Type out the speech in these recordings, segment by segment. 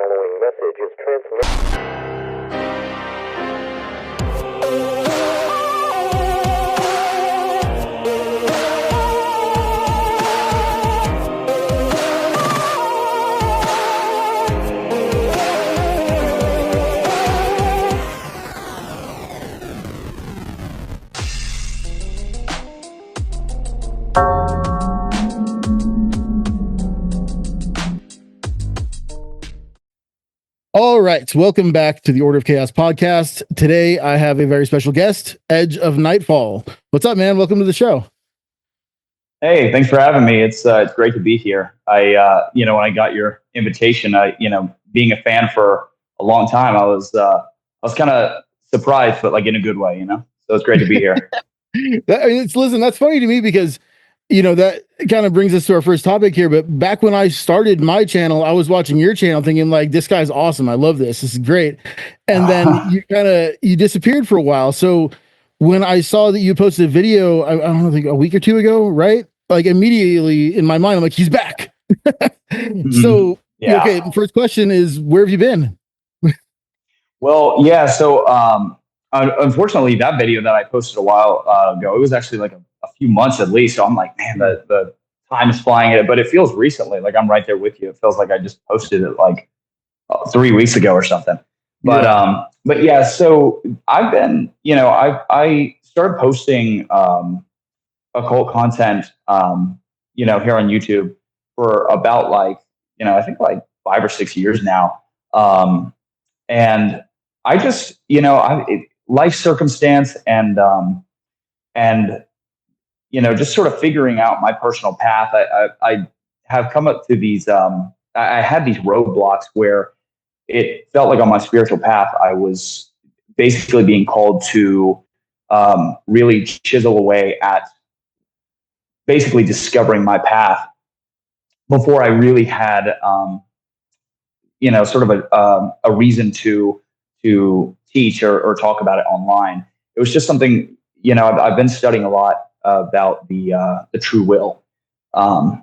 following message is transmitted. All right, welcome back to the Order of Chaos podcast. Today, I have a very special guest, Edge of Nightfall. What's up, man? Welcome to the show. Hey, thanks for having me. It's great to be here. When I got your invitation, being a fan for a long time, I was kind of surprised, but like in a good way, So it's great to be here. Listen, that's funny to me because that kind of brings us to our first topic here. But back when I started my channel, I was watching your channel thinking like, this guy's awesome. I love this. This is great. And then you disappeared for a while. So when I saw that you posted a video, I don't know, like a week or two ago, right? Like immediately in my mind, I'm like, he's back. So, yeah. Okay. First question is, where have you been? Well, yeah. So, unfortunately, that video that I posted a while ago, it was actually like a few months at least. So I'm like, man, the time is flying. But it feels recently. Like I'm right there with you. It feels like I just posted it like 3 weeks ago or something. But yeah. So I've been, I started posting occult content, here on YouTube for about I think like 5 or 6 years now. And I just, life circumstance and just sort of figuring out my personal path. I have come up to these, I had these roadblocks where it felt like on my spiritual path, I was basically being called to really chisel away at basically discovering my path before I really had, sort of a reason to teach or talk about it online. It was just something, I've been studying a lot about the true will, over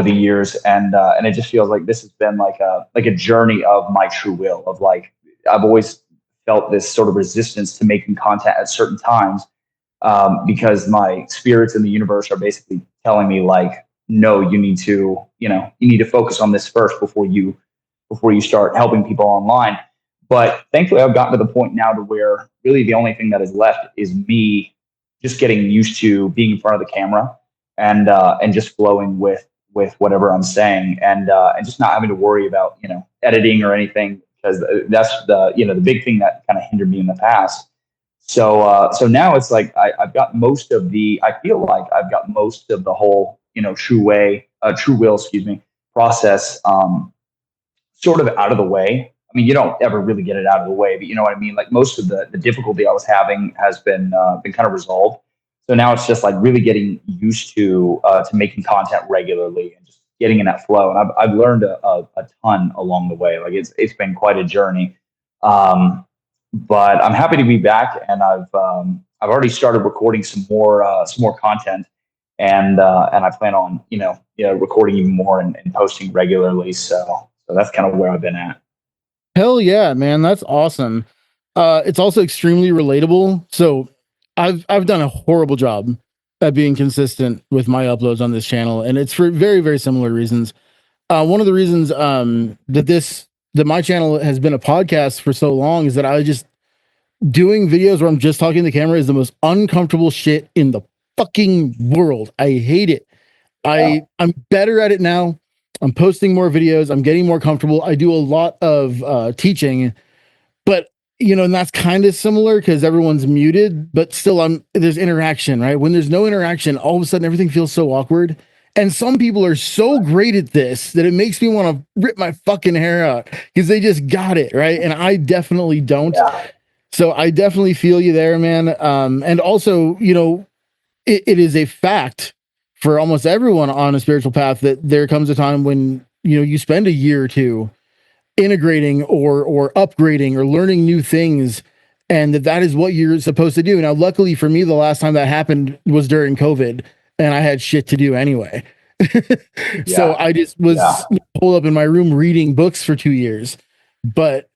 the years. And it just feels like this has been like a journey of my true will of like, I've always felt this sort of resistance to making content at certain times, because my spirits in the universe are basically telling me like, no, you need to focus on this first before you start helping people online. But thankfully, I've gotten to the point now to where really the only thing that is left is me just getting used to being in front of the camera and just flowing with whatever I'm saying and just not having to worry about editing or anything, because that's the big thing that kind of hindered me in the past. So now it's like I've got most of I feel like I've got most of the whole true will process sort of out of the way. I mean, you don't ever really get it out of the way, but you know what I mean? Like most of the difficulty I was having has been kind of resolved. So now it's just like really getting used to making content regularly and just getting in that flow. And I've learned a ton along the way. Like it's been quite a journey. But I'm happy to be back, and I've already started recording some more content, and I plan on recording even more and posting regularly. So that's kind of where I've been at. Hell yeah, man. That's awesome. It's also extremely relatable. So I've done a horrible job at being consistent with my uploads on this channel, and it's for very, very similar reasons. One of the reasons that my channel has been a podcast for so long is that I just doing videos where I'm just talking to the camera is the most uncomfortable shit in the fucking world. I hate it. I'm better at it now. I'm posting more videos. I'm getting more comfortable. I do a lot of teaching, but and that's kind of similar because everyone's muted, but still there's interaction, right? When there's no interaction, all of a sudden everything feels so awkward. And some people are so great at this that it makes me want to rip my fucking hair out because they just got it, right? And I definitely don't. Yeah. So I definitely feel you there, man. And also, it is a fact for almost everyone on a spiritual path that there comes a time when, you spend a year or two integrating or upgrading or learning new things, and that is what you're supposed to do. Now, luckily for me, the last time that happened was during COVID, and I had shit to do anyway. So Yeah. I just was pulled up in my room reading books for 2 years. But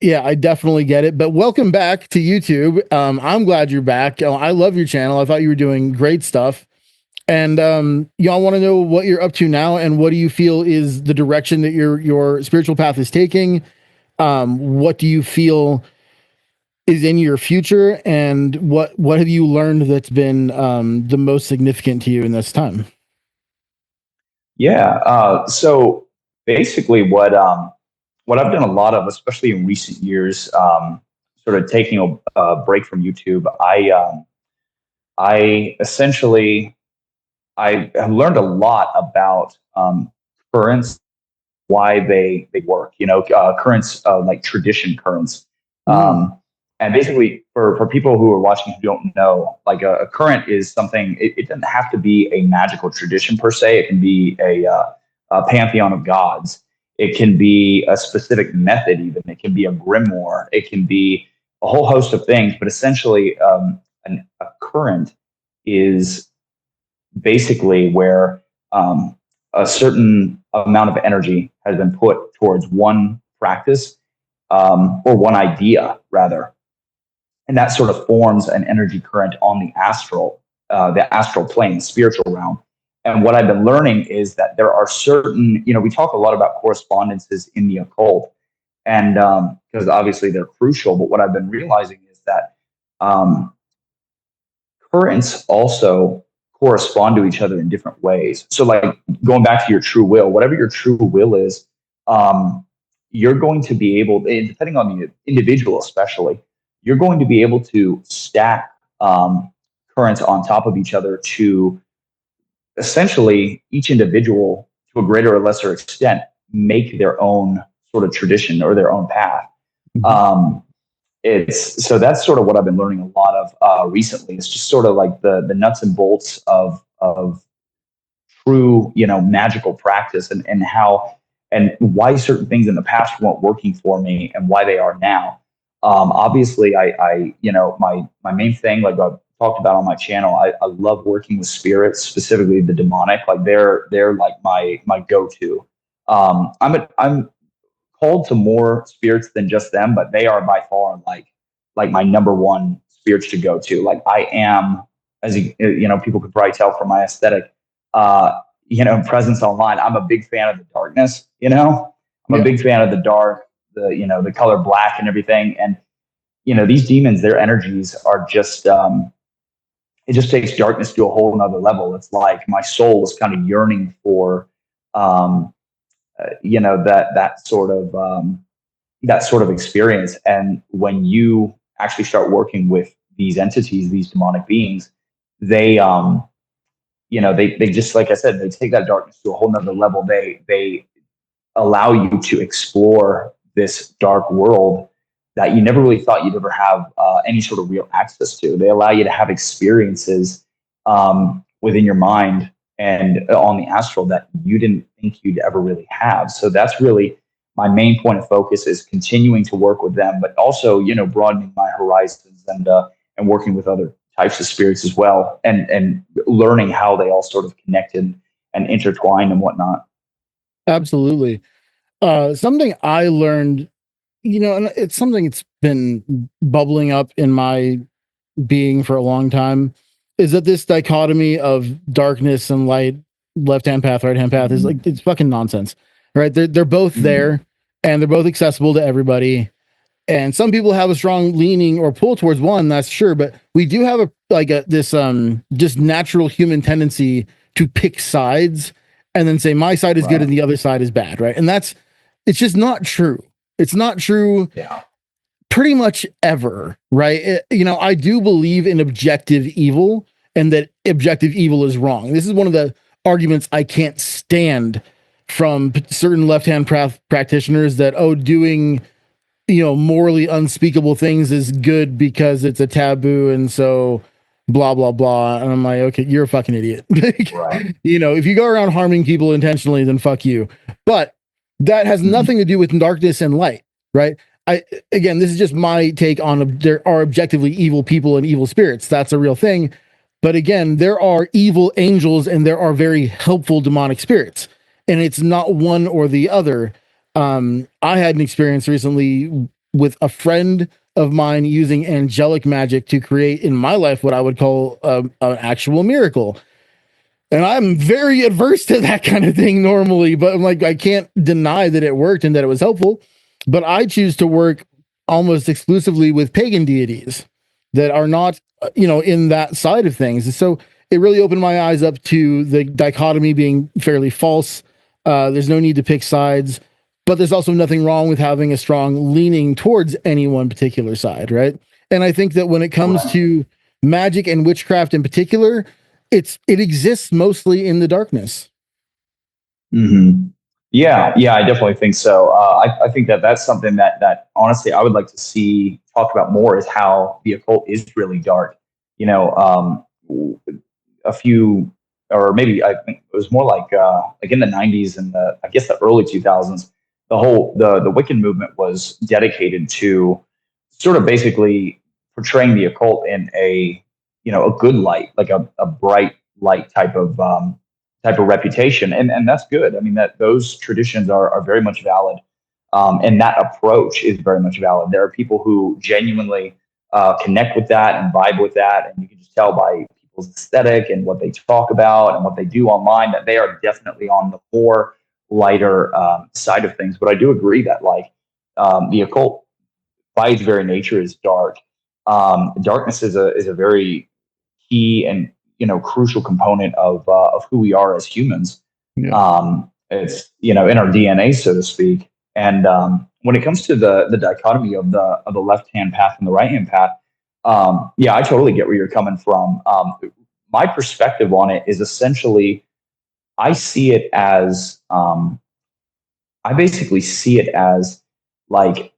yeah, I definitely get it. But welcome back to YouTube. I'm glad you're back. I love your channel. I thought you were doing great stuff. And y'all want to know what you're up to now, and what do you feel is the direction that your spiritual path is taking? What do you feel is in your future, and what have you learned that's been the most significant to you in this time? Yeah. So basically, what I've done a lot of, especially in recent years, sort of taking a break from YouTube, I essentially I have learned a lot about currents, why they work. Currents like tradition currents. Mm. And basically, for people who are watching who don't know, like a current is something. It doesn't have to be a magical tradition per se. It can be a pantheon of gods. It can be a specific method. Even it can be a grimoire. It can be a whole host of things. But essentially, a current is basically where a certain amount of energy has been put towards one practice, or one idea rather, and that sort of forms an energy current on the astral plane, the spiritual realm. And what I've been learning is that there are certain, we talk a lot about correspondences in the occult, and because obviously they're crucial. But what I've been realizing is that um, currents also correspond to each other in different ways. So, like going back to your true will, whatever your true will is, you're going to be able, depending on the individual, especially, you're going to be able to stack currents on top of each other to essentially each individual, to a greater or lesser extent, make their own sort of tradition or their own path. Um, it's so that's sort of what I've been learning a lot of recently. It's just sort of like the nuts and bolts of true, magical practice, and how and why certain things in the past weren't working for me and why they are now. Obviously, my main thing, like I've talked about on my channel, I love working with spirits, specifically the demonic. Like they're like my go-to. I'm called to more spirits than just them, but they are by far like my number one spirits to go to. Like I am, as people could probably tell from my aesthetic, presence online. I'm a big fan of the darkness. I'm a big fan of the dark, the color black and everything. And these demons, their energies are just it just takes darkness to a whole nother level. It's like my soul is kind of yearning for that sort of experience. And when you actually start working with these entities, these demonic beings, they they just, like I said, they take that darkness to a whole nother level. They allow you to explore this dark world that you never really thought you'd ever have any sort of real access to. They allow you to have experiences within your mind and on the astral that you didn't think you'd ever really have. So that's really my main point of focus, is continuing to work with them, but also, broadening my horizons and working with other types of spirits as well, and learning how they all sort of connected and intertwined and whatnot. Absolutely. Something I learned, and it's something that's been bubbling up in my being for a long time, is that this dichotomy of darkness and light, left hand path, right hand path, is like, it's fucking nonsense, right? They're both there, and they're both accessible to everybody. And some people have a strong leaning or pull towards one, that's sure, but we do have this just natural human tendency to pick sides and then say my side is good and the other side is bad, right? And it's just not true. It's not true. Yeah. Pretty much ever, right? I do believe in objective evil, and that objective evil is wrong. This is one of the arguments I can't stand from certain left-hand practitioners, that doing morally unspeakable things is good because it's a taboo, and so blah blah blah. And I'm like, okay, you're a fucking idiot. Right. If you go around harming people intentionally, then fuck you. But that has nothing to do with darkness and light, right? Again, this is just my take on there are objectively evil people and evil spirits. That's a real thing. But again, there are evil angels and there are very helpful demonic spirits, and it's not one or the other. I had an experience recently with a friend of mine using angelic magic to create in my life what I would call an actual miracle. And I'm very adverse to that kind of thing normally, but I'm like, I can't deny that it worked and that it was helpful. But I choose to work almost exclusively with pagan deities that are not, in that side of things. And so it really opened my eyes up to the dichotomy being fairly false. There's no need to pick sides, but there's also nothing wrong with having a strong leaning towards any one particular side, right? And I think that when it comes to magic and witchcraft in particular, it exists mostly in the darkness. Mm-hmm. Yeah, I definitely think so. I think that that's something that honestly I would like to see talked about more, is how the occult is really dark. A few, or maybe I think it was more like in the '90s and the early 2000s, the Wiccan movement was dedicated to sort of basically portraying the occult in a good light, like a bright light type of reputation, and that's good. I mean, that those traditions are very much valid, and that approach is very much valid. There are people who genuinely connect with that and vibe with that, and you can just tell by people's aesthetic and what they talk about and what they do online that they are definitely on the more lighter side of things. But I do agree that the occult, by its very nature, is dark. Darkness is a very key and crucial component of who we are as humans. Yeah. It's in our DNA, so to speak. And when it comes to the dichotomy of the left hand path and the right hand path, I totally get where you're coming from. My perspective on it is essentially, I see it as I basically see it as like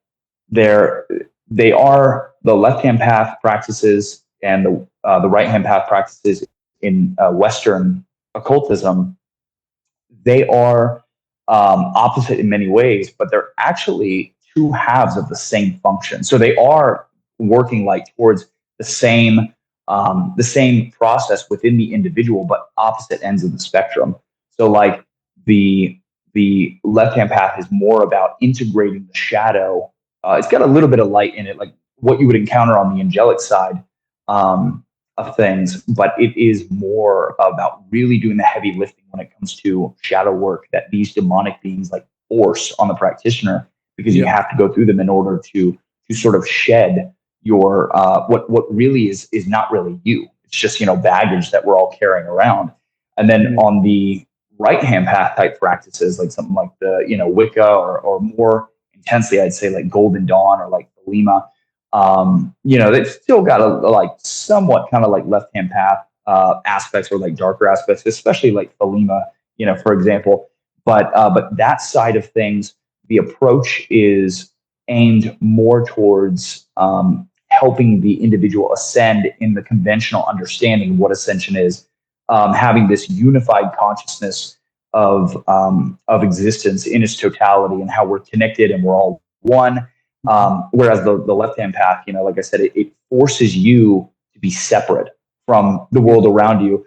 they are the left hand path practices and the right hand path practices in Western occultism. They are opposite in many ways, but they're actually two halves of the same function. So they are working towards the same process within the individual, but opposite ends of the spectrum. So the left hand path is more about integrating the shadow. It's got a little bit of light in it, like what you would encounter on the angelic side of things, but it is more about really doing the heavy lifting when it comes to shadow work that these demonic beings force on the practitioner, because you have to go through them in order to sort of shed your what really is not really you. It's just baggage that we're all carrying around. And then on the right hand path type practices, like something like the Wicca, or more intensely, I'd say like Golden Dawn or like Thelema. They've still got a somewhat kind of left hand path aspects, or darker aspects, especially like Thelema, for example. But that side of things, the approach is aimed more towards helping the individual ascend in the conventional understanding of what ascension is, having this unified consciousness of existence in its totality, and how we're connected and we're all one. Whereas the left-hand path, like I said, it forces you to be separate from the world around you,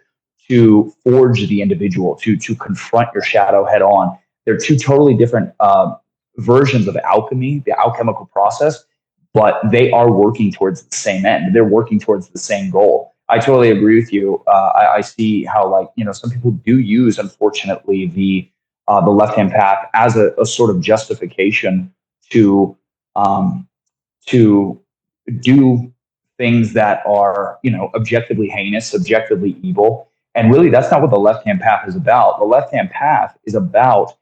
to forge the individual, to confront your shadow head on. They're two totally different versions of alchemy, the alchemical process, but they are working towards the same end. They're working towards the same goal. I totally agree with you. I see how some people do use, unfortunately, the left-hand path as a sort of justification to do things that are, objectively heinous, subjectively evil. And really, that's not what the left-hand path is about. The left-hand path is about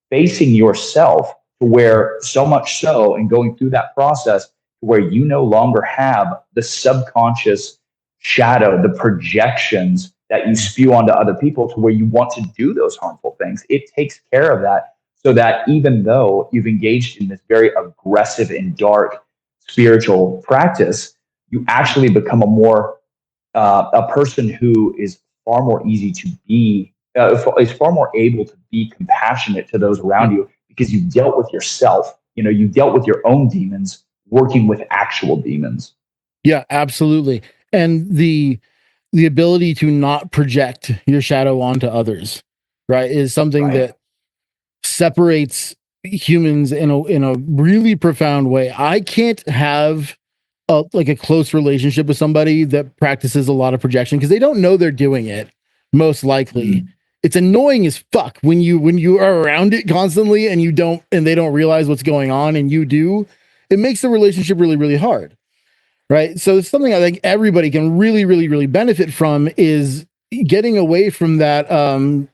facing yourself, to where, so much so, and going through that process to where you no longer have the subconscious shadow, the projections that you spew onto other people, to where you want to do those harmful things. It takes care of that, so that even though you've engaged in this very aggressive and dark spiritual practice, you actually become a person who is far more easy to be, is far more able to be compassionate to those around you, because you've dealt with yourself. You've dealt with your own demons, working with actual demons. Yeah, absolutely. And the ability to not project your shadow onto others, right, is something that separates humans in a really profound way. I can't have a close relationship with somebody that practices a lot of projection because they don't know they're doing it, most likely. It's annoying as fuck when you are around it constantly and they don't realize what's going on and you do. It makes the relationship really, really hard. Right. So it's something I think everybody can really, really, really benefit from, is getting away from that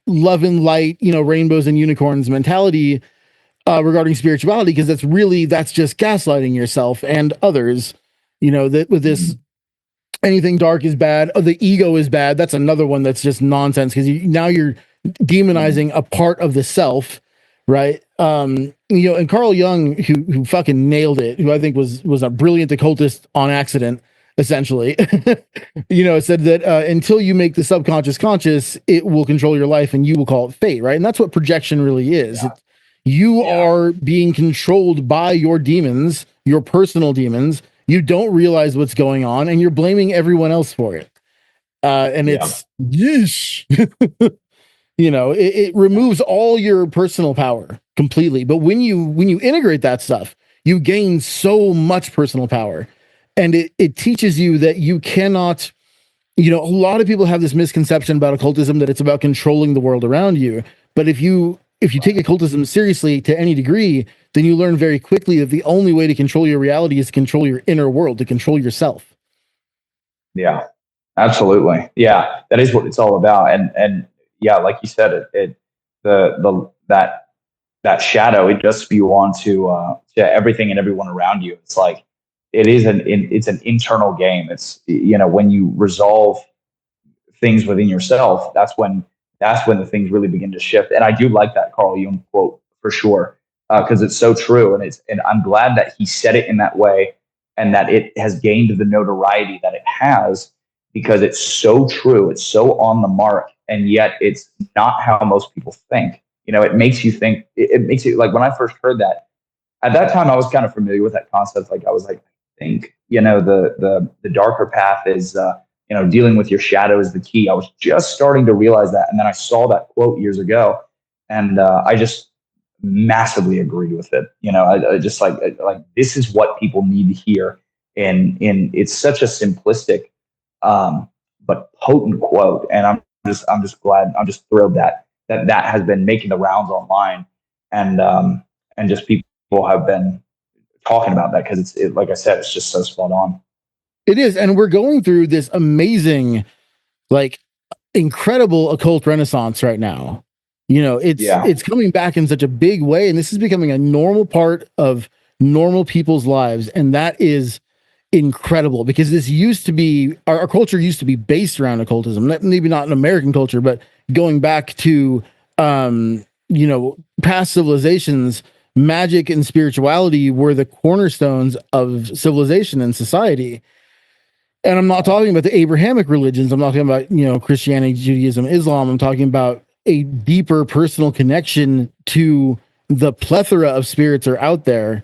love and light, rainbows and unicorns mentality regarding spirituality, because that's just gaslighting yourself and others. That with this, anything dark is bad. Oh, the ego is bad. That's another one that's just nonsense, because now you're demonizing a part of the self, right? And Carl Jung, who fucking nailed it, who I think was a brilliant occultist on accident, essentially, said that until you make the subconscious conscious, it will control your life and you will call it fate, right? And that's what projection really is. Yeah. You are being controlled by your demons, your personal demons. You don't realize what's going on, and you're blaming everyone else for it. It's yeesh. It removes all your personal power completely. But when you integrate that stuff, you gain so much personal power, and it teaches you that you cannot. A lot of people have this misconception about occultism, that it's about controlling the world around you. But if you take occultism seriously to any degree, then you learn very quickly that the only way to control your reality is to control your inner world, to control yourself. Yeah, absolutely. Yeah, that is what it's all about. And yeah, like you said, that shadow, it does spew on to everything and everyone around you. It's like it's an internal game. It's when you resolve things within yourself, that's when the things really begin to shift. And I do like that Carl Jung quote for sure, because it's so true. And I'm glad that he said it in that way, and that it has gained the notoriety that it has, because it's so true. It's so on the mark, and yet it's not how most people think. It makes you think. It makes you, like, when I first heard that, at that time I was kind of familiar with that concept. Like, I was like, I think the darker path is dealing with your shadow is the key. I was just starting to realize that, and then I saw that quote years ago, and I just massively agreed with it. I just like this is what people need to hear, and it's such a simplistic but potent quote, and I'm just glad, I'm just thrilled that has been making the rounds online, and just people have been talking about that, because it's like I said, it's just so spot on. It is, and we're going through this amazing, like, incredible occult renaissance right now. It's coming back in such a big way, and this is becoming a normal part of normal people's lives, and that is incredible, because this used to be our culture used to be based around occultism. Maybe not an American culture, but going back to past civilizations, magic and spirituality were the cornerstones of civilization and society. And I'm not talking about the Abrahamic religions. I'm not talking about, Christianity, Judaism, Islam. I'm talking about a deeper personal connection to the plethora of spirits are out there,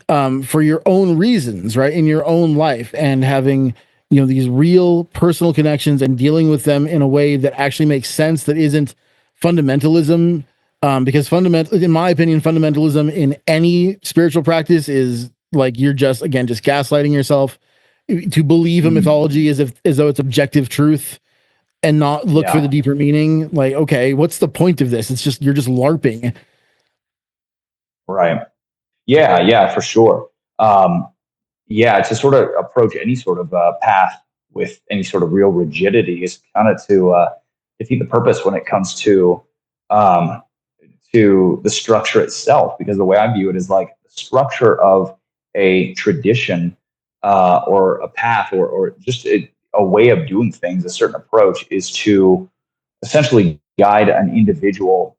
for your own reasons, right? In your own life, and having, these real personal connections and dealing with them in a way that actually makes sense, that isn't fundamentalism. Because in my opinion, fundamentalism in any spiritual practice is like, you're just gaslighting yourself to believe a mythology as though it's objective truth, and not look for the deeper meaning. Like, okay, what's the point of this? It's just, you're just LARPing. Right. Yeah, for sure. To sort of approach any sort of path with any sort of real rigidity is kind of to defeat the purpose when it comes to the structure itself. Because the way I view it is like the structure of a tradition, or a path, or just a way of doing things, a certain approach, is to essentially guide an individual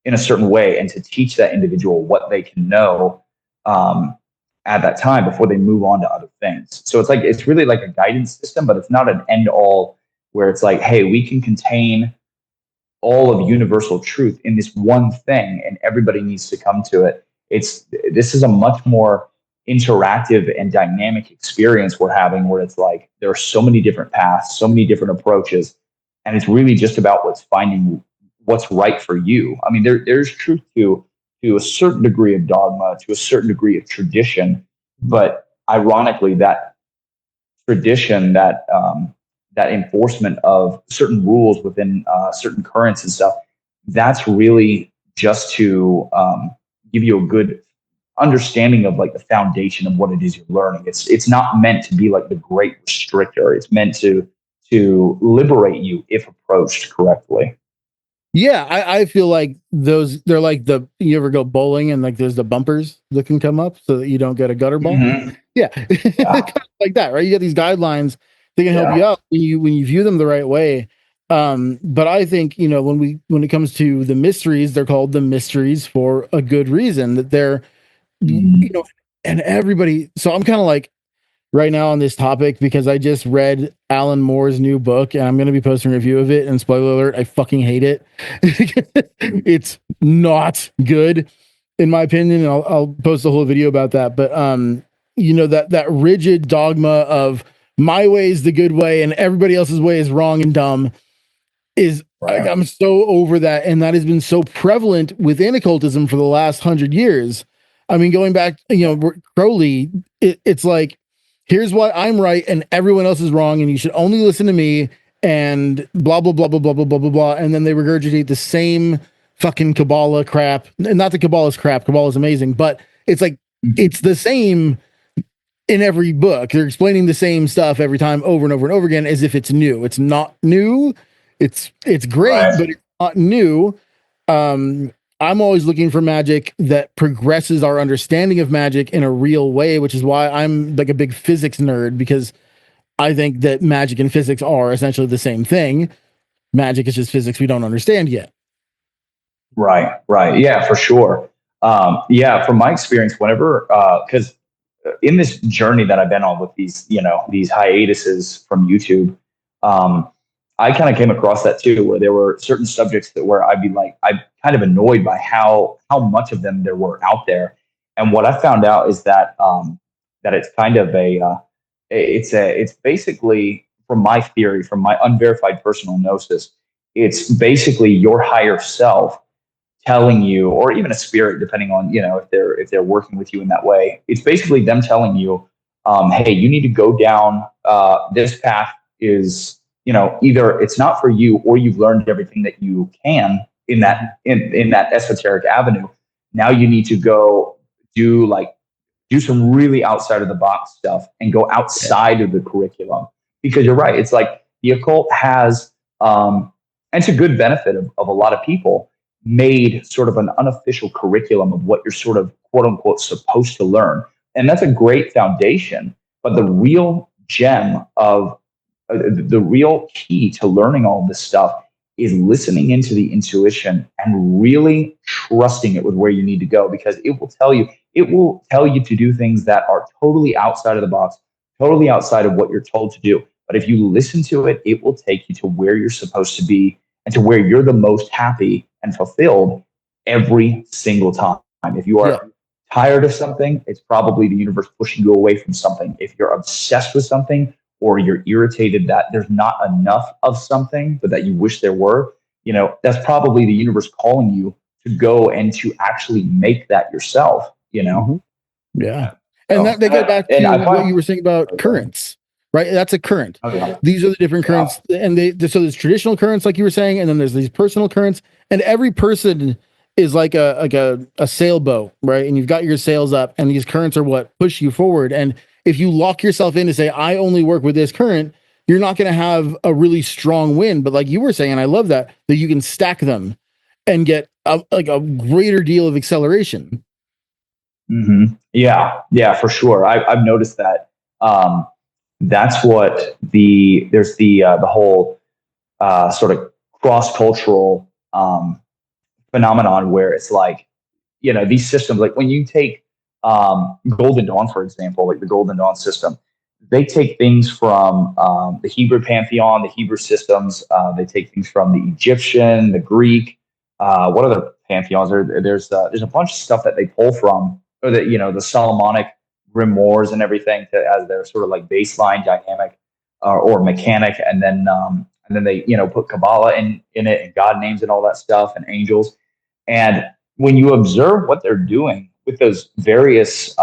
in a certain way, and to teach that individual what they can know at that time before they move on to other things. So it's really like a guidance system, but it's not an end all where it's like, hey, we can contain all of universal truth in this one thing and everybody needs to come to it. This is a much more interactive and dynamic experience we're having, where it's like there are so many different paths, so many different approaches, and it's really just about finding what's right for you. I mean, there's truth to a certain degree of dogma, to a certain degree of tradition, but ironically, that tradition, that enforcement of certain rules within certain currents and stuff, that's really just to give you a good understanding of like the foundation of what it is you're learning. It's not meant to be like the great restrictor. It's meant to liberate you if approached correctly. Yeah, I feel like they're like you ever go bowling and like there's the bumpers that can come up so that you don't get a gutter ball. Mm-hmm. Yeah. Yeah. Kind of like that, right? You get these guidelines that can help you out when you view them the right way. But I think, when it comes to the mysteries, they're called the mysteries for a good reason, that they're, and everybody. So I'm kind of like right now on this topic because I just read Alan Moore's new book and I'm going to be posting a review of it. And spoiler alert, I fucking hate it. It's not good in my opinion. And I'll post a whole video about that. But, that rigid dogma of my way is the good way and everybody else's way is wrong and dumb is like, I'm so over that. And that has been so prevalent within occultism for the last 100 years. I mean, going back, Crowley, it's like, here's why I'm right and everyone else is wrong, and you should only listen to me, and blah, blah, blah, blah, blah, blah, blah, blah, blah. And then they regurgitate the same fucking Kabbalah crap. And not that Kabbalah's crap. Kabbalah is amazing, but it's like, it's the same in every book. They're explaining the same stuff every time over and over and over again as if it's new. It's not new. It's great, but it's not new. I'm always looking for magic that progresses our understanding of magic in a real way, which is why I'm like a big physics nerd, because I think that magic and physics are essentially the same thing. Magic is just physics we don't understand yet. Right. Yeah, for sure. From my experience, whenever, because in this journey that I've been on with these hiatuses from YouTube, I kind of came across that too, where there were certain subjects where I'm kind of annoyed by how much of them there were out there. And what I found out is that that it's kind of it's basically, from my theory, from my unverified personal gnosis, it's basically your higher self telling you, or even a spirit, depending on if they're working with you in that way. It's basically them telling you, hey, you need to go down this path. Is either it's not for you, or you've learned everything that you can in that esoteric avenue. Now you need to go do some really outside of the box stuff and go outside of the curriculum, because you're right. It's like the occult has, and it's a good benefit of a lot of people, made sort of an unofficial curriculum of what you're sort of quote unquote supposed to learn. And that's a great foundation. But the real gem of the real key to learning all this stuff is listening into the intuition and really trusting it with where you need to go, because it will tell you to do things that are totally outside of the box, totally outside of what you're told to do. But if you listen to it, it will take you to where you're supposed to be and to where you're the most happy and fulfilled every single time. If you are tired of something, it's probably the universe pushing you away from something. If you're obsessed with something, or you're irritated that there's not enough of something, but that you wish there were, that's probably the universe calling you to go and to actually make that yourself, Mm-hmm. Yeah. And that they go back to what you were saying about currents, right? That's a current. Okay. These are the different currents. And so there's traditional currents, like you were saying, and then there's these personal currents, and every person is like a sailboat, right? And you've got your sails up, and these currents are what push you forward. And if you lock yourself in to say, I only work with this current, you're not going to have a really strong wind. But like you were saying, and I love that you can stack them and get a greater deal of acceleration. Mm-hmm. Yeah, for sure. I've noticed that. That's what there's the whole sort of cross-cultural phenomenon, where it's like, these systems, like when you take Golden Dawn, for example, like the Golden Dawn system, they take things from the Hebrew pantheon, the Hebrew systems. They take things from the Egyptian, the Greek. What other pantheons? There's a bunch of stuff that they pull from, or that the Solomonic grimoires and everything as their sort of like baseline dynamic or mechanic, and then they put Kabbalah in it and God names and all that stuff and angels. And when you observe what they're doing with those various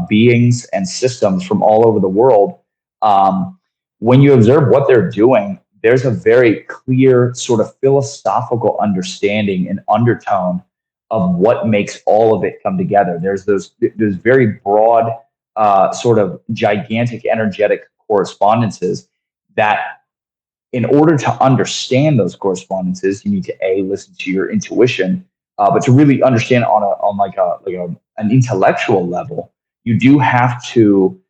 beings and systems from all over the world, when you observe what they're doing, there's a very clear sort of philosophical understanding and undertone of what makes all of it come together. There's very broad, sort of gigantic energetic correspondences that, in order to understand those correspondences, you need to listen to your intuition, but to really understand on an intellectual level, you do have to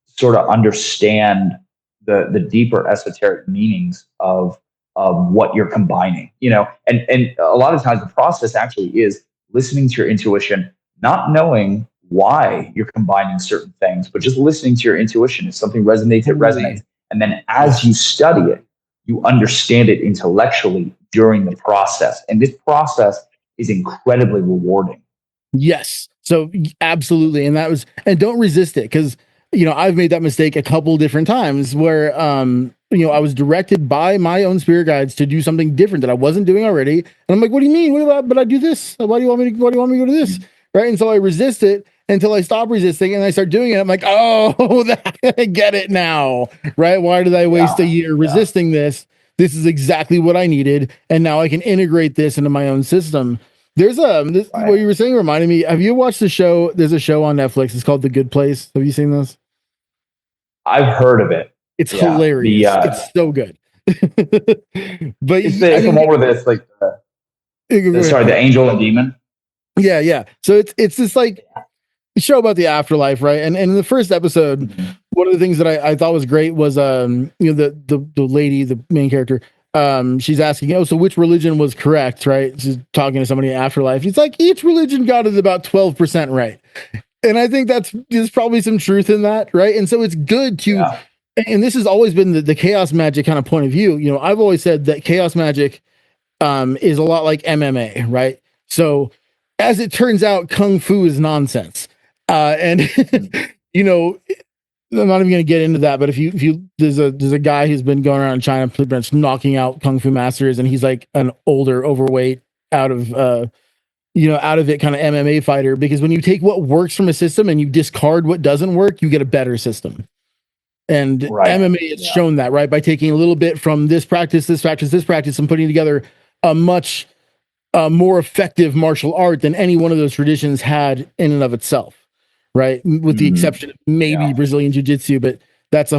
sort of understand the deeper esoteric meanings of what you're combining, and a lot of times the process actually is listening to your intuition, not knowing why you're combining certain things, but just listening to your intuition. If something resonates, it resonates. And then as you study it, you understand it intellectually during the process. And this process is incredibly rewarding. Yes. So absolutely. And don't resist it, because, I've made that mistake a couple different times where, I was directed by my own spirit guides to do something different that I wasn't doing already. And I'm like, what do you mean? But I do this. Why do you want me to go to this? Right. And so I resist it until I stop resisting and I start doing it. I'm like, oh, I get it now. Right. Why did I waste a year resisting this? This is exactly what I needed. And now I can integrate this into my own system. There's what you were saying reminded me. Have you watched the show? There's a show on Netflix. It's called The Good Place. Have you seen this? I've heard of it. It's hilarious. It's so good. But it's the one where it's like the angel and demon. Yeah. So it's this like show about the afterlife, right? And in the first episode, one of the things that I thought was great was the lady, the main character, she's asking, so which religion was correct, right? She's talking to somebody in afterlife. It's like each religion got it about 12% right. And I think there's probably some truth in that, right? And so it's good to, and this has always been the chaos magic kind of point of view. I've always said that chaos magic is a lot like MMA, right? So as it turns out, Kung Fu is nonsense. And I'm not even going to get into that, but if you there's a guy who's been going around China pretty much knocking out Kung Fu masters, and he's like an older, overweight, out of it kind of MMA fighter, because when you take what works from a system and you discard what doesn't work, you get a better system. And MMA has shown that, right? By taking a little bit from this practice, and putting together a much more effective martial art than any one of those traditions had in and of itself. Right. With the exception of maybe Brazilian jiu-jitsu, but that's a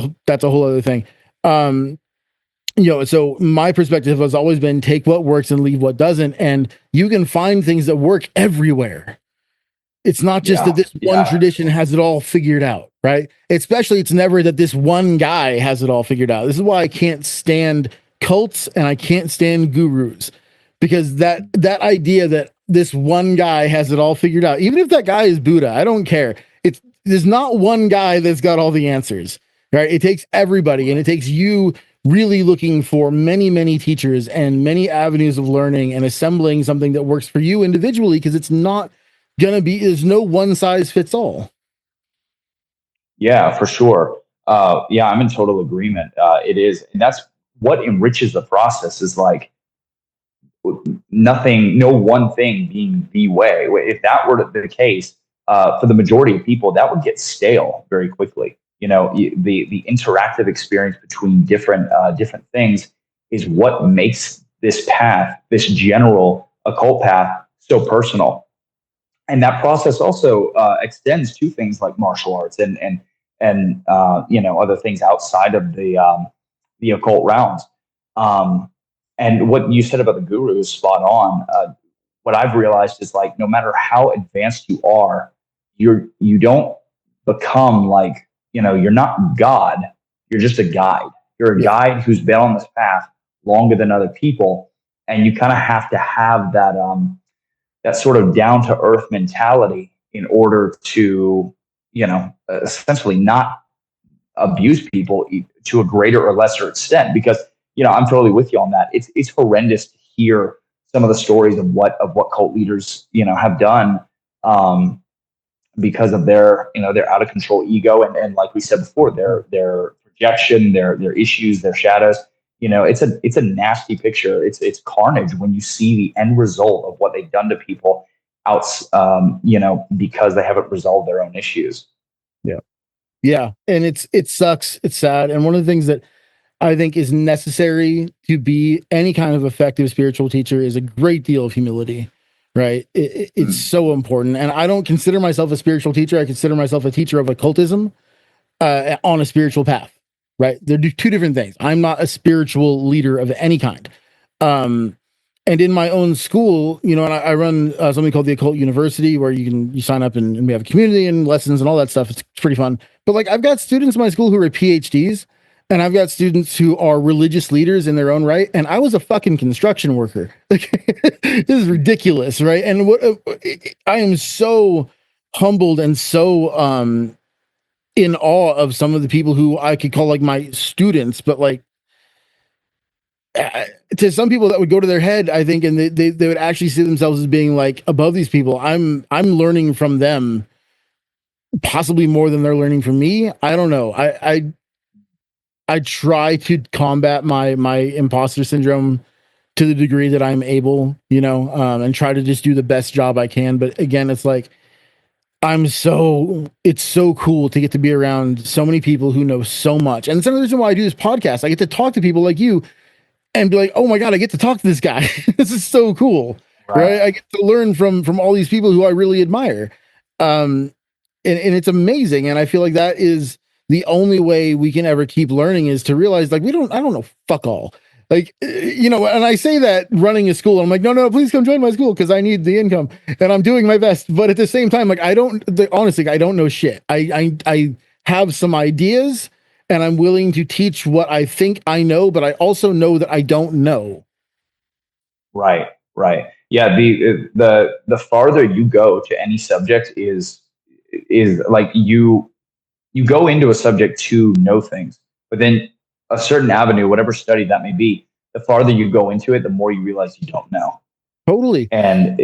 whole other thing. So my perspective has always been take what works and leave what doesn't. And you can find things that work everywhere. It's not just that this one tradition has it all figured out, right? Especially it's never that this one guy has it all figured out. This is why I can't stand cults and I can't stand gurus, because that idea that this one guy has it all figured out, even if that guy is Buddha, I don't care. There's not one guy that's got all the answers, right? It takes everybody, and it takes you really looking for many, many teachers and many avenues of learning and assembling something that works for you individually, because it's not there's no one size fits all. Yeah, for sure. I'm in total agreement. It is. And that's what enriches the process, is like no one thing being the way. If that were the case, for the majority of people, that would get stale very quickly. The interactive experience between different things is what makes this path, this general occult path, so personal. And that process also extends to things like martial arts and other things outside of the occult realms. And what you said about the guru is spot on. What I've realized is, like, no matter how advanced you are, you don't become like, you're not God. You're just a guide. You're a guide who's been on this path longer than other people. And you kind of have to have that sort of down to earth mentality in order to, essentially not abuse people to a greater or lesser extent. Because, I'm totally with you on that. It's horrendous to hear some of the stories of what cult leaders, have done, because of their, their out of control ego, and like we said before, their projection, their issues, their shadows. It's a nasty picture. It's carnage when you see the end result of what they've done to people out, because they haven't resolved their own issues. Yeah, and it sucks. It's sad, and one of the things that I think is necessary to be any kind of effective spiritual teacher is a great deal of humility, right? It's so important. And I don't consider myself a spiritual teacher. I consider myself a teacher of occultism on a spiritual path, right? They're two different things. I'm not a spiritual leader of any kind. And in my own school, and I run something called the Occult University, where you sign up and we have a community and lessons and all that stuff. It's pretty fun. But like, I've got students in my school who are PhDs, and I've got students who are religious leaders in their own right. And I was a fucking construction worker. This is ridiculous, right? And what I am so humbled and so in awe of some of the people who I could call like my students, but like, to some people that would go to their head, I think, and they would actually see themselves as being like above these people. I'm learning from them possibly more than they're learning from me. I don't know. I try to combat my imposter syndrome to the degree that I'm able, and try to just do the best job I can. But again, it's like, it's so cool to get to be around so many people who know so much. And it's another reason why I do this podcast. I get to talk to people like you and be like, oh my God, I get to talk to this guy. This is so cool. Right. I get to learn from all these people who I really admire. And it's amazing. And I feel like that is the only way we can ever keep learning, is to realize like, I don't know, fuck all. Like, and I say that running a school, I'm like, no, please come join my school, because I need the income and I'm doing my best. But at the same time, like, honestly, I don't know shit. I have some ideas, and I'm willing to teach what I think I know, but I also know that I don't know. Right. Yeah. The farther you go to any subject is like you go into a subject to know things, but then a certain avenue, whatever study that may be, the farther you go into it, the more you realize you don't know. Totally. And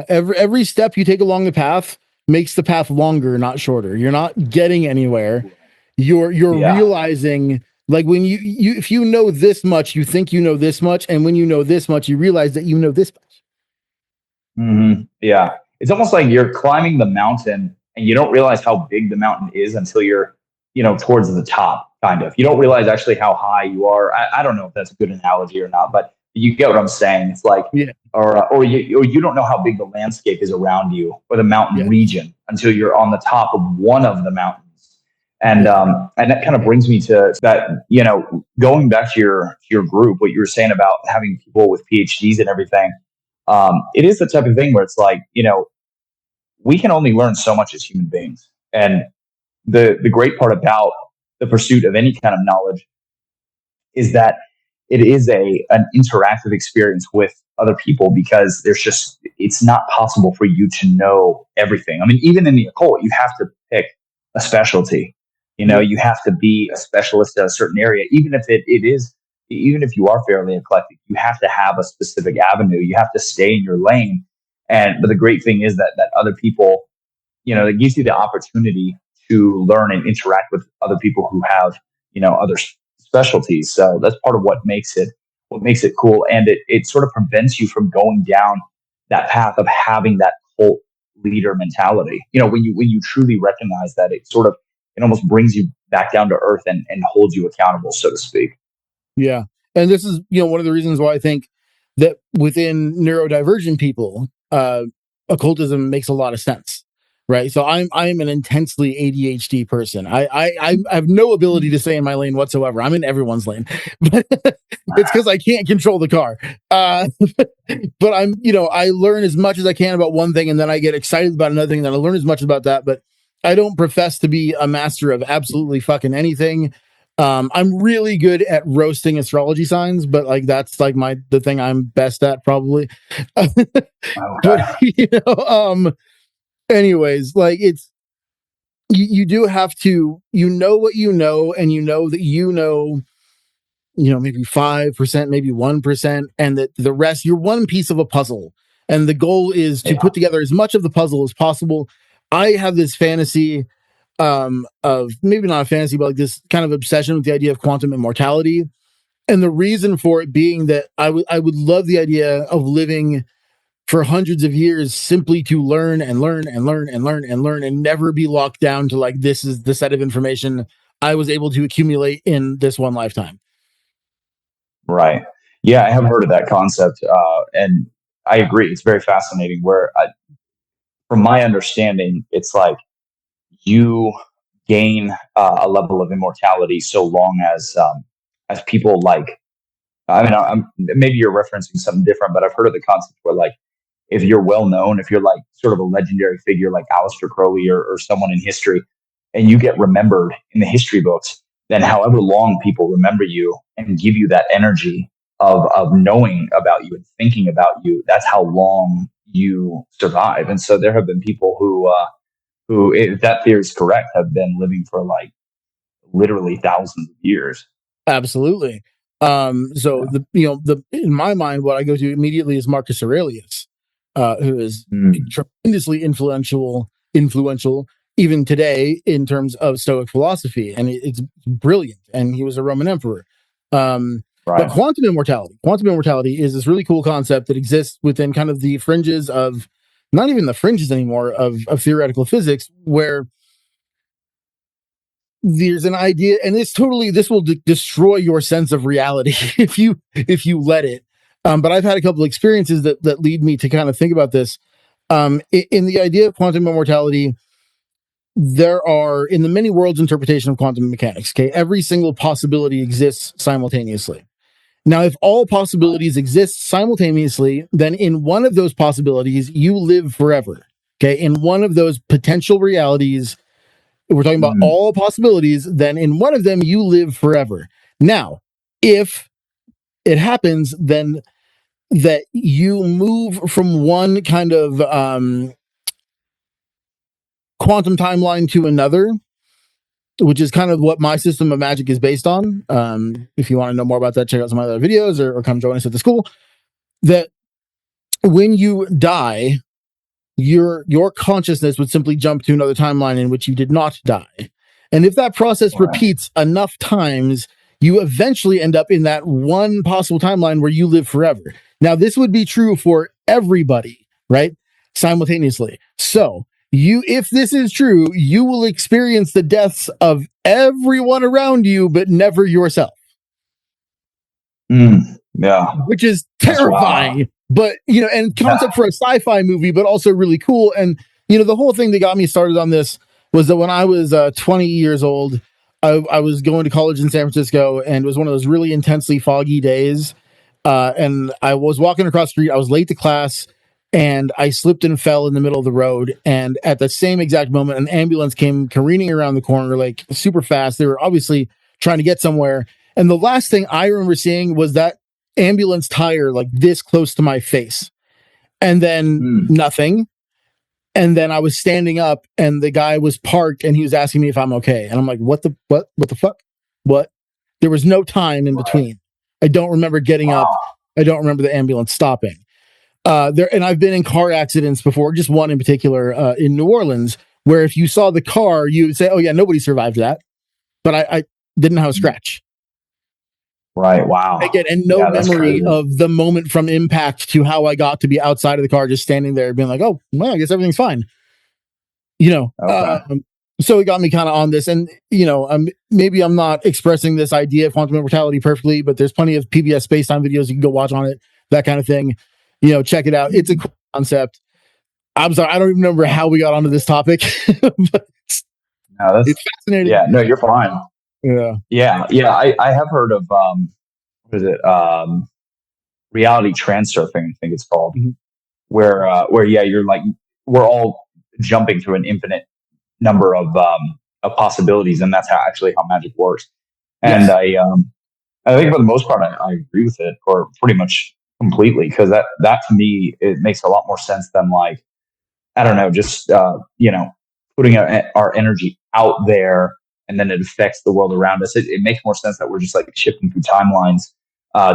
every step you take along the path makes the path longer, not shorter. You're not getting anywhere. You're realizing, like, when you if you know this much, you think you know this much, and when you know this much, you realize that you know this much. Mm-hmm. Yeah, it's almost like you're climbing the mountain and you don't realize how big the mountain is until you're, towards the top. Kind of, you don't realize actually how high you are. I don't know if that's a good analogy or not, but you get what I'm saying. It's like, or you don't know how big the landscape is around you, or the mountain region, until you're on the top of one of the mountains. And that kind of brings me to that, going back to your group, what you were saying about having people with PhDs and everything. It is the type of thing where it's like, we can only learn so much as human beings. And the great part about the pursuit of any kind of knowledge is that it is an interactive experience with other people, because it's not possible for you to know everything. I mean, even in the occult, you have to pick a specialty. You have to be a specialist in a certain area, even if you are fairly eclectic, you have to have a specific avenue. You have to stay in your lane. But the great thing is that other people, it gives you the opportunity to learn and interact with other people who have, other specialties. So that's part of what makes it cool. And it sort of prevents you from going down that path of having that cult leader mentality. When you truly recognize that, it almost brings you back down to earth and holds you accountable, so to speak. Yeah. And this is, one of the reasons why I think that within neurodivergent people, occultism makes a lot of sense. Right. So I'm an intensely ADHD person. I have no ability to stay in my lane whatsoever. I'm in everyone's lane. But it's because I can't control the car. But I learn as much as I can about one thing, and then I get excited about another thing, and then I learn as much about that. But I don't profess to be a master of absolutely fucking anything. I'm really good at roasting astrology signs, but like, that's like the thing I'm best at, probably. But anyways, like, it's, you do have to, what you know, and that maybe 5%, maybe 1%, and that the rest, you're one piece of a puzzle. And the goal is to put together as much of the puzzle as possible. I have this fantasy of maybe not a fantasy, but like this kind of obsession with the idea of quantum immortality. And the reason for it being that I would love the idea of living for hundreds of years simply to learn and learn and learn and learn and learn and never be locked down to like, this is the set of information I was able to accumulate in this one lifetime. Right. Yeah, I have heard of that concept. And I agree. It's very fascinating from my understanding, it's like you gain a level of immortality so long as people like, I mean, maybe you're referencing something different, but I've heard of the concept where like, if you're well known, if you're like sort of a legendary figure like Aleister Crowley or someone in history, and you get remembered in the history books, then however long people remember you and give you that energy of knowing about you and thinking about you, that's how long you survive. And so there have been people who, if that theory is correct, have been living for like literally thousands of years. Absolutely. So in my mind, what I go to immediately is Marcus Aurelius, who is tremendously influential even today in terms of Stoic philosophy, and it's brilliant. And he was a Roman emperor. But quantum immortality is this really cool concept that exists within kind of the fringes of, not even the fringes anymore, of theoretical physics, where there's an idea, and this will destroy your sense of reality if you let it. But I've had a couple of experiences that lead me to kind of think about this. In the idea of quantum immortality, there are, in the many worlds interpretation of quantum mechanics, okay, every single possibility exists simultaneously. Now, if all possibilities exist simultaneously, then in one of those possibilities, you live forever. Okay, in one of those potential realities, we're talking about all possibilities, then in one of them, you live forever. Now, if it happens, then that you move from one kind of quantum timeline to another, which is kind of what my system of magic is based on. If you want to know more about that, check out some other videos or come join us at the school. That when you die, your consciousness would simply jump to another timeline in which you did not die. And if that process repeats enough times, you eventually end up in that one possible timeline where you live forever. Now, this would be true for everybody, right? Simultaneously. So if this is true, you will experience the deaths of everyone around you, but never yourself. Yeah. Which is terrifying. But, and concept for a sci-fi movie, but also really cool. And, the whole thing that got me started on this was that when I was 20 years old, I was going to college in San Francisco, and it was one of those really intensely foggy days. And I was walking across the street. I was late to class, and I slipped and fell in the middle of the road. And at the same exact moment, an ambulance came careening around the corner, like super fast. They were obviously trying to get somewhere. And the last thing I remember seeing was that ambulance tire like this close to my face, and then nothing. And then I was standing up, and the guy was parked, and he was asking me if I'm okay. And I'm like, what the fuck? What? There was no time in between. I don't remember getting up. I don't remember the ambulance stopping. And I've been in car accidents before, just one in particular, in New Orleans, where if you saw the car, you would say, oh yeah, nobody survived that. But I didn't have a scratch. Right. Wow. Again, and no memory of the moment from impact to how I got to be outside of the car, just standing there being like, oh, well, I guess everything's fine. So it got me kind of on this. And, maybe I'm not expressing this idea of quantum immortality perfectly, but there's plenty of PBS Spacetime videos you can go watch on it, that kind of thing. Check it out. It's a cool concept. I'm sorry, I don't even remember how we got onto this topic. But it's fascinating. Yeah, no, you're fine. Yeah. I have heard of what is it? Reality transurfing, I think it's called, where you're like, we're all jumping through an infinite number of possibilities, and that's how magic works. And I think for the most part, I agree with it, or pretty much completely, because that to me, it makes a lot more sense than like, I don't know, just putting our energy out there, and then it affects the world around us. It makes more sense that we're just like shifting through timelines,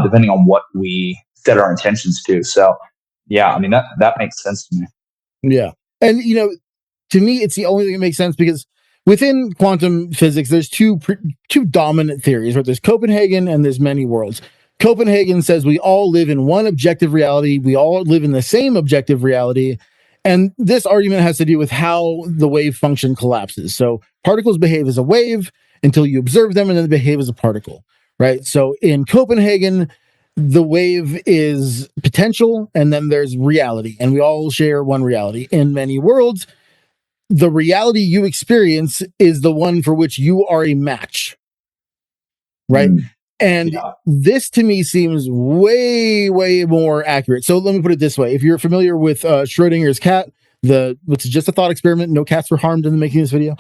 depending on what we set our intentions to. So Yeah, I mean that makes sense to me. Yeah. And to me, it's the only thing that makes sense because within quantum physics, there's two dominant theories, right? There's Copenhagen and there's many worlds. Copenhagen says we all live in one objective reality. We all live in the same objective reality. And this argument has to do with how the wave function collapses. So particles behave as a wave until you observe them, and then they behave as a particle, right? So in Copenhagen, the wave is potential, and then there's reality, and we all share one reality. In many worlds, the reality you experience is the one for which you are a match, right? And this to me seems way, way more accurate. So let me put it this way. If you're familiar with Schrodinger's cat, which is just a thought experiment, no cats were harmed in the making of this video.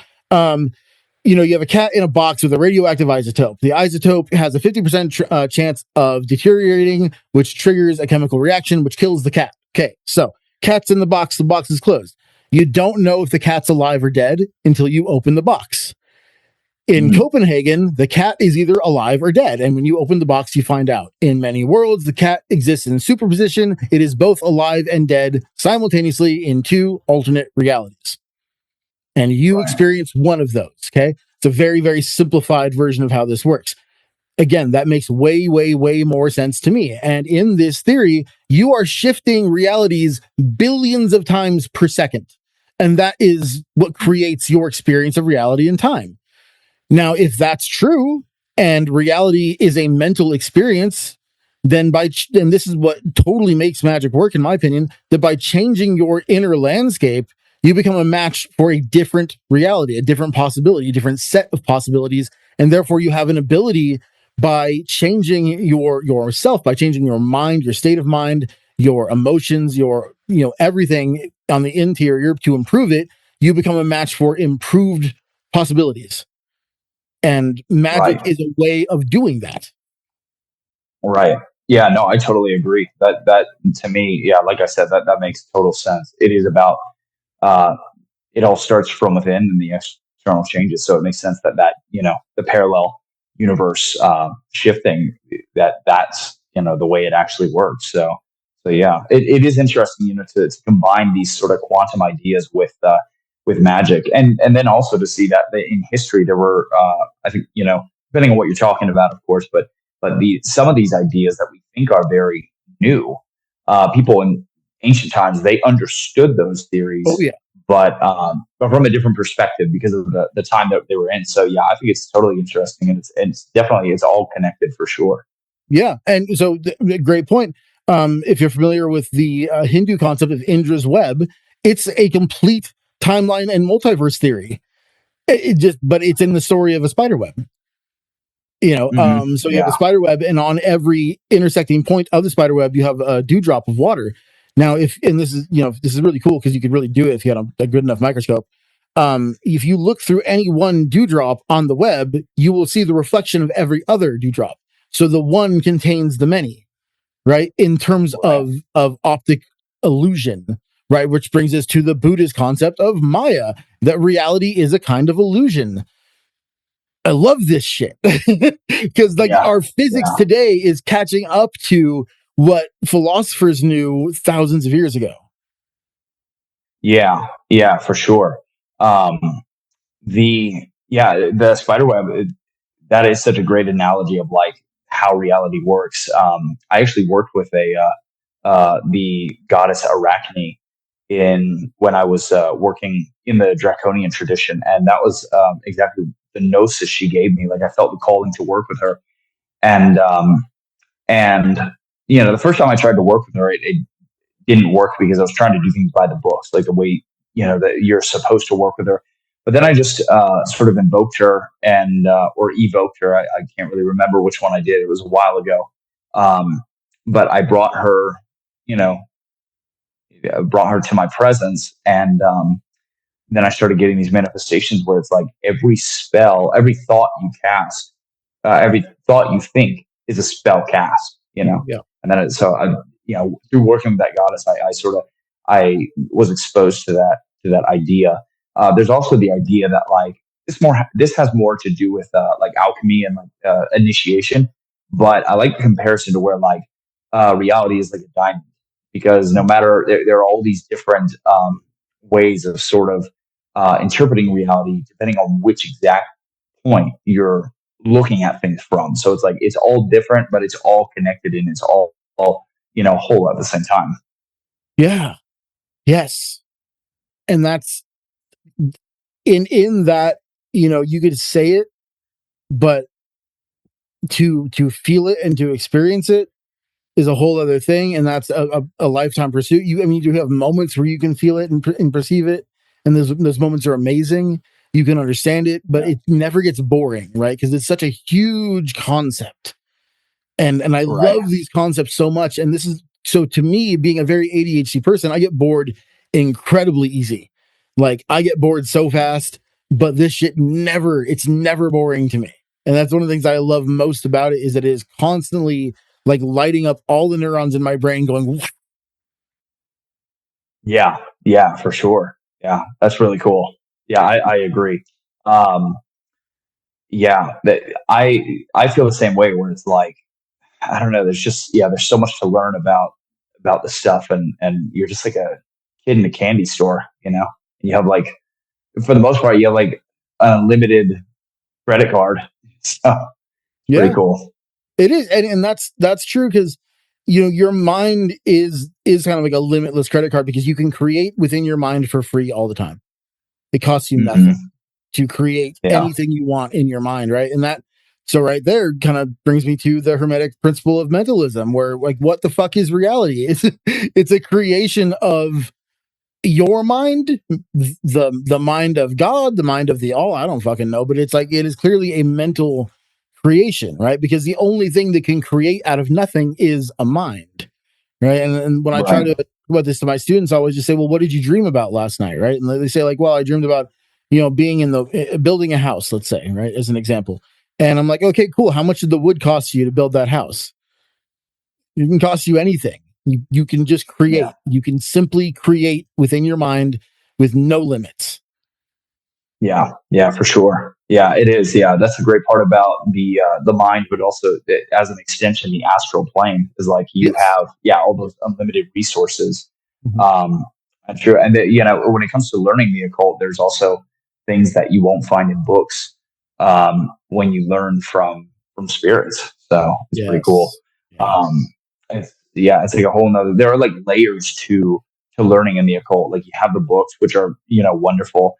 You have a cat in a box with a radioactive isotope. The isotope has a 50% chance of deteriorating, which triggers a chemical reaction, which kills the cat. Okay, so cat's in the box is closed. You don't know if the cat's alive or dead until you open the box. In Copenhagen, the cat is either alive or dead, and when you open the box, you find out. In many worlds, the cat exists in superposition. It is both alive and dead simultaneously in two alternate realities. And you experience one of those, okay? It's a very, very simplified version of how this works. Again, that makes way, way, way more sense to me. And in this theory, you are shifting realities billions of times per second. And that is what creates your experience of reality and time. Now, if that's true, and reality is a mental experience, then and this is what totally makes Magick work, in my opinion, that by changing your inner landscape, you become a match for a different reality, a different possibility, a different set of possibilities. And therefore you have an ability by changing yourself, by changing your mind, your state of mind, your emotions, your, everything on the interior to improve it, you become a match for improved possibilities. And Magick is a way of doing that. Right. Yeah, no, I totally agree. That to me, yeah, like I said, that makes total sense. It is about it all starts from within and the external changes. So it makes sense that the parallel universe shifting, that's the way it actually works. So yeah, it is interesting, to combine these sort of quantum ideas with Magick, and then also to see that in history there were I think, depending on what you're talking about, of course, but some of these ideas that we think are very new, people in ancient times, they understood those theories. Oh, yeah. But from a different perspective because of the time that they were in. So yeah, I think it's totally interesting, and it's definitely all connected for sure. Yeah, and so great point. If you're familiar with the Hindu concept of Indra's web, it's a complete timeline and multiverse theory. But it's in the story of a spider web. So you have a spider web, and on every intersecting point of the spider web, you have a dewdrop of water. Now, this is really cool because you could really do it if you had a good enough microscope. If you look through any one dewdrop on the web, you will see the reflection of every other dewdrop. So the one contains the many, right? In terms of optic illusion, right? Which brings us to the Buddhist concept of Maya, that reality is a kind of illusion. I love this shit because our physics today is catching up to what philosophers knew thousands of years ago. Yeah, for sure. The spider web, that is such a great analogy of how reality works. I actually worked with the goddess Arachne when I was working in the Draconian tradition, and that was exactly the gnosis she gave me. I felt the calling to work with her, and the first time I tried to work with her, it didn't work because I was trying to do things by the books, like the way that you're supposed to work with her. But then I just sort of invoked her or evoked her. I can't really remember which one I did. It was a while ago. But I brought her to my presence, and then I started getting these manifestations where it's like every spell, every thought you cast, every thought you think is a spell cast, Yeah. And then through working with that goddess, I was exposed to that idea. There's also the idea that this has more to do with alchemy and initiation, but I like the comparison to where reality is like a diamond, because no matter there are all these different ways of sort of interpreting reality depending on which exact point you're looking at things from. So it's like it's all different, but it's all connected and it's all whole at the same time. Yeah. Yes. And that's in that, you could say it, but to feel it and to experience it is a whole other thing, and that's a lifetime pursuit. You do have moments where you can feel it and perceive it, and those moments are amazing. You can understand it, but it never gets boring, right? Because it's such a huge concept, and I Right. love these concepts so much. And this is so, to me, being a very ADHD person, I get bored incredibly easy. Like, I get bored so fast, but this shit it's never boring to me. And that's one of the things I love most about it, is that it is constantly like lighting up all the neurons in my brain going, Yeah, for sure. Yeah, that's really cool. Yeah, I agree. Um, yeah, I feel the same way where it's like, I don't know, there's so much to learn about the stuff, and you're just like a kid in a candy store, and you have like, for the most part, you have like unlimited credit card. So pretty yeah, cool. it is. And that's true, because your mind is kind of like a limitless credit card, because you can create within your mind for free all the time. It costs you nothing Hmm. to create Yeah. anything you want in your mind, right? And that, so right there kind of brings me to the Hermetic principle of mentalism, where, like, what the fuck is reality? It's a creation of your mind, the mind of God, the mind of the all. I don't fucking know, but it's like, it is clearly a mental creation, right? Because the only thing that can create out of nothing is a mind, right? And when I try Right. to talk about this to my students, I always just say, well, what did you dream about last night, right? And they say, like, well, I dreamed about being in the building a house, let's say, right, as an example. And I'm like, okay, cool, how much did the wood cost you to build that house? It can cost you anything. You can just Yeah. create. You can simply create within your mind with no limits. Yeah, for sure. Yeah, it is. Yeah, that's a great part about the mind, but also as an extension, the astral plane is like you Yes. have all those unlimited resources. Mhm. Um, and true, and when it comes to learning the occult, there's also things that you won't find in books when you learn from spirits. So it's pretty cool. Yes. Um, Yes. it's like a whole nother. There are like layers to learning in the occult. Like you have the books, which are wonderful.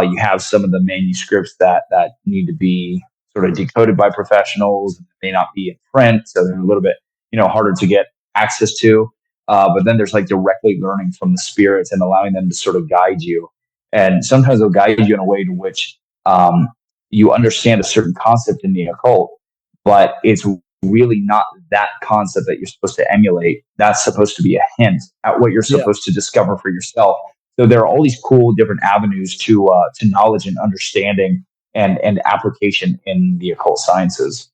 You have some of the manuscripts that need to be sort of decoded by professionals, and may not be in print, so they're a little bit harder to get access to. But then there's like directly learning from the spirits and allowing them to sort of guide you. And sometimes they'll guide you in a way to which you understand a certain concept in the occult, but it's really not that concept that you're supposed to emulate. That's supposed to be a hint at what you're Yeah. supposed to discover for yourself. So there are all these cool different avenues to knowledge and understanding and application in the occult sciences.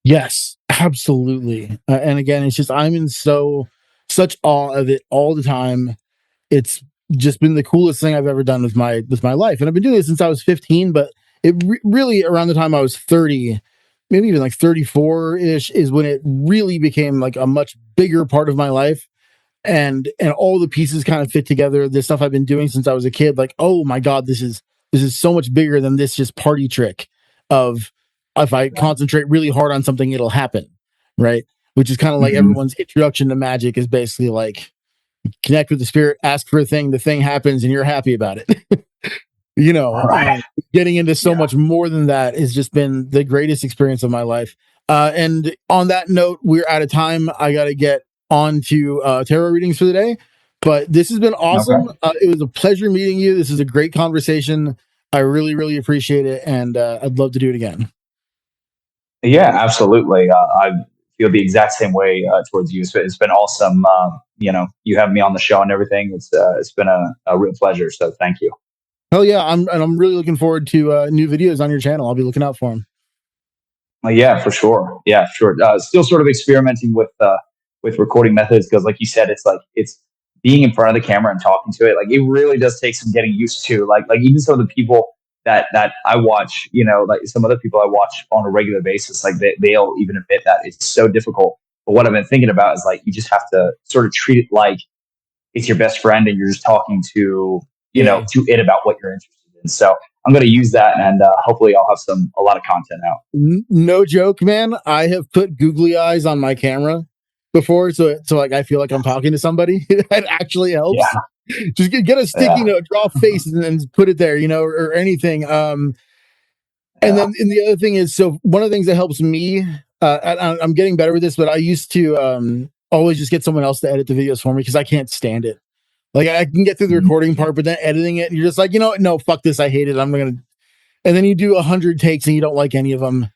Yes. Absolutely. And again, it's just, I'm in such awe of it all the time. It's just been the coolest thing I've ever done with my life, and I've been doing it since I was 15. But it really, around the time I was 30, maybe even like 34 ish, is when it really became like a much bigger part of my life, and all the pieces kind of fit together. The stuff I've been doing since I was a kid, like, oh my god, this is so much bigger than this just party trick of, if I concentrate really hard on something, it'll happen, right? Which is kind of like Mm-hmm. everyone's introduction to magic, is basically like, connect with the spirit, ask for a thing, the thing happens, and you're happy about it. you know, Right. Getting into so Yeah. much more than that has just been the greatest experience of my life. And on that note, we're out of time. I got to get on to tarot readings for the day. But this has been awesome. Okay. It was a pleasure meeting you. This is a great conversation. I really, really appreciate it. And I'd love to do it again. Yeah, absolutely. I feel the exact same way towards you. It's been awesome. You have me on the show and everything. It's been a real pleasure. So thank you. Hell yeah. I'm really looking forward to new videos on your channel. I'll be looking out for them. Yeah, for sure. Yeah, sure. Still sort of experimenting with recording methods because, like you said, it's being in front of the camera and talking to it. Like it really does take some getting used to. Like even some of the people that I watch, like some other people I watch on a regular basis, like they'll even admit that it's so difficult But what I've been thinking about is like, you just have to sort of treat it like it's your best friend and you're just talking to, you know, to it about what you're interested in. So I'm going to use that, and hopefully I'll have a lot of content out. No joke, man. I have put googly eyes on my camera before, so like I feel like I'm talking to somebody. It actually helps. Yeah. Just get a sticky note, draw a face, and then put it there, you know, or anything. And the other thing is, so one of the things that helps me, I'm getting better with this, but I used to always just get someone else to edit the videos for me because I can't stand it. Like I can get through the recording part, but then editing it, you're just like, you know what? No, fuck this. I hate it. I'm gonna. And then you do 100 takes and you don't like any of them.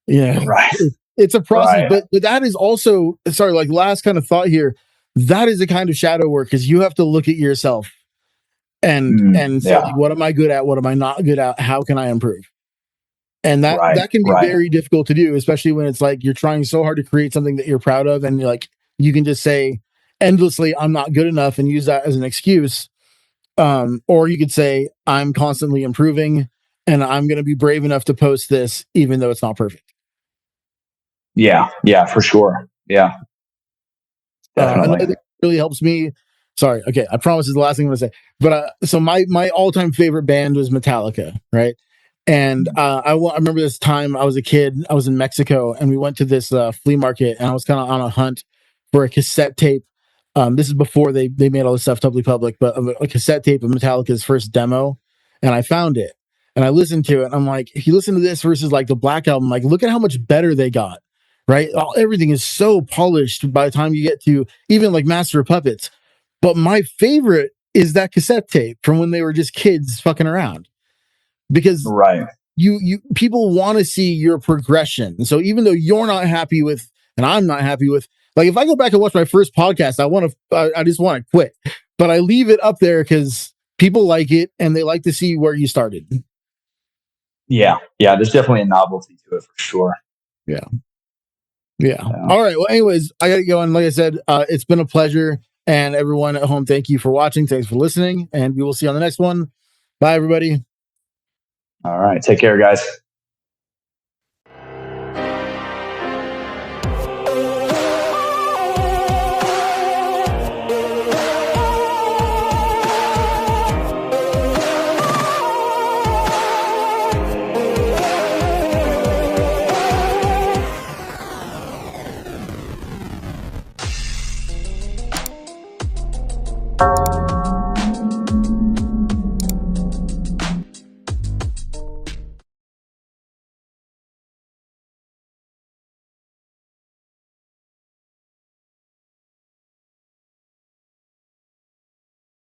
Yeah, Right. It's a process, Right. but that is also, sorry, like last kind of thought here. That is a kind of shadow work because you have to look at yourself and say, like, what am I good at? What am I not good at? How can I improve? And that can be very difficult to do, especially when it's like you're trying so hard to create something that you're proud of, and you're like, you can just say endlessly, I'm not good enough, and use that as an excuse. Or you could say, I'm constantly improving and I'm going to be brave enough to post this, even though it's not perfect. Yeah, for sure. Yeah, definitely. Another thing that really helps me. Sorry. Okay. I promise is the last thing I'm going to say. But so my all-time favorite band was Metallica. Right. And I remember this time I was a kid, I was in Mexico, and we went to this flea market, and I was kind of on a hunt for a cassette tape. This is before they made all this stuff totally public, but a cassette tape of Metallica's first demo, and I found it, and I listened to it. And I'm like, if you listen to this versus like the Black Album, like look at how much better they got, right? Everything is so polished by the time you get to even like Master of Puppets. But my favorite is that cassette tape from when they were just kids fucking around, because you people want to see your progression. And so even though you're not happy with, and I'm not happy with, like if I go back and watch my first podcast, I just want to quit, but I leave it up there because people like it and they like to see where you started. Yeah. There's definitely a novelty to it for sure. Yeah. All right. Well, anyways, I gotta go. And like I said, it's been a pleasure. And everyone at home, thank you for watching. Thanks for listening. And we will see you on the next one. Bye, everybody. All right. Take care, guys.